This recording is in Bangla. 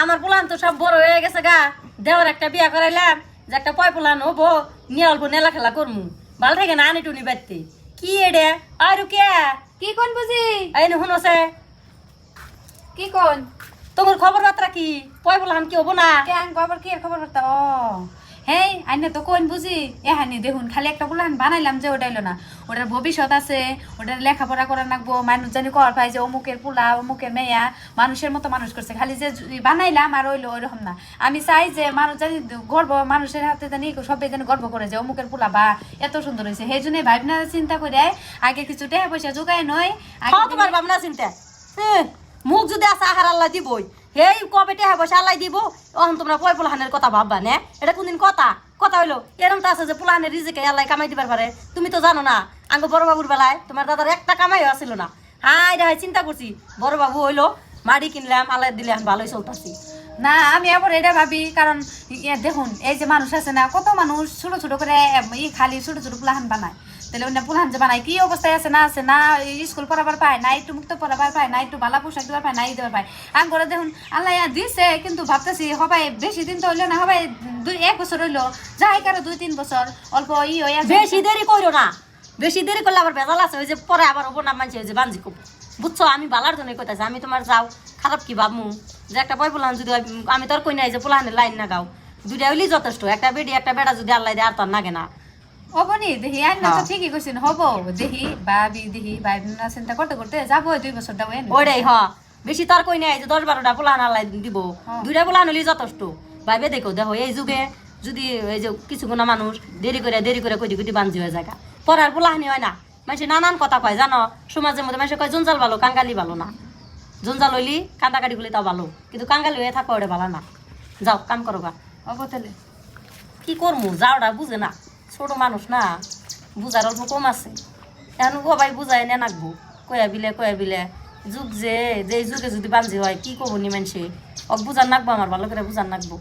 আমার পোলান তো সব বড় হয়ে গেছে গা, দেওয়ার একটা বিয়া করাইলাম যে একটা পয় পোলান হবো, নিয়ে অল্প নেলা খেলা করমু, ভালো থাকে না আনি টুনি বাড়তে। কি এডে আর কে কি কোন বুঝি? এই শুনছে কি কোন? তোমার খবর বার্তা কি? পয় পোলান কি হবো না? কেন খবর কি খবর বার্তা? ও হেই আইনে তো কোন বুঝি এহানি দেখুন খালি একটা বুলান বানাইলাম যে ওটাইলো না, ওটার ভবিষ্যৎ আছে, ওটার লেখাপড়া করা লাগবো, মানুষ জানি কর পাই যে অমুকের পোলা অমুকের মেয়া মানুষের মতো মানুষ করছে, খালি যে বানাইলাম আর ওইলো ওইরকম না। আমি চাই যে মানুষ জানি গর্ব, মানুষের হাতে জানি সবাই জানি গর্ব করে যে অমুকের পোলা বা এত সুন্দর হয়েছে। সেই জন্যই ভাবনা চিন্তা করে আগে কিছু টাকা পয়সা যোগায় নয়। তোমার ভাবনা চিন্তা মুখ যদি আছে আহার আল্লাহ দিবই, এই কবে টেহা পয়সা আল্লাহ দিব, অহন তোমরা পয় পোলাহানের কথা ভাববা না? এটা কোনদিন কথা কথা হইলো? এরম তো আছে যে পোলাহানের রিজিকে আল্লাহ কামাই দিবার পারে, তুমি তো জানো না। আঙ্গ বড় বাবুর বেলায় তোমার দাদার একটা কামাইও আসিল না। হাই রে হাই চিন্তা করছি, বড় বাবু হইলো, মাড়ি কিনলাম, আল্লাহ দিলে এখন ভালোই চলতেছি। না আমি আবার এটা ভাবি, কারণ দেখুন এই যে মানুষ আছে না, কত মানুষ ছোট ছোট করে খালি ছোট ছোট পোলাহান বানায়, তাহলে অন্য পোলাহান যে বানায় কি অবস্থায় আছে না, আছে না স্কুল পড়াবার পায় না, একটু মুক্ত পড়াবার পায় না, একটু ভালো পোশাক দেওয়ার পায় না, দেওয়ার পায়। আম করে দেখুন আল্লাহ দিছে, কিন্তু ভাবতেছি হবাই বেশি দিন তো হইলো না, হবাই 1 বছর হইলো, যাই কারো 2-3 বছর অল্প হয়ে বেশি দেরি করো না, বেশি দেরি করলে আবার বেজাল আছে, ওই যে পরে আবার ওপর নাম মানছে ওই যে বাঞ্জি খুব, বুঝছো? আমি বালার জন্য কইতাছি, আমি তোমার যাও খারাপ কি ভাবমু যে একটা পয় পোলাহান যদি আমি তোর কই নাই যে পোলাহানের লাইন না গাও, দুইটা হইলেই যথেষ্ট, একটা বেডি একটা বেড়া যদি আল্লাহ দেয় আর তার নাগে না। হবনি দেখি আর না তো ঠিকই কইছেন, হব দেখি ভাবি দেখি ভাবনা চিন্তা করতে করতে যাবো 2 বছরটা ওইটাই বেশি তোর কই নাই যে 10-12টা পোলাহান আল্লাহ দিব, দুইটা পোলাহান হইলেই যথেষ্ট। ভাইবে দেখো দেখো এই যুগে যদি এই যে কিছু গুণা মানুষ দেরি করে কইটি কইটি বাঞ্জি হয়ে যায়, পড়ার পোলাহানি হয় না, মানুষ নানান কথা কয় জানো, সমাজের মধ্যে মানুষ কয় জঞ্জাল ভালো কাঙ্গালি ভালো না, জঞ্জাল হইলি কান্দাকাটি গুলি তাও ভালো, কিন্তু কাঙ্গালি হয়ে থাকো ওটা ভালো না। যাও কাম করো গা। অবতলে কি করবো যাওটা বুঝে না, ছোট মানুষ না, বুঝার অল্প কম আছে, এখন সবাই বুঝাই নে নাকবো, কয়া বিলে যুগ যে যুগে যদি বাঞ্জি হয় কি কব নি মানুষে, বুঝার নাকবো, আমার ভালো করে বুঝার নাকবো।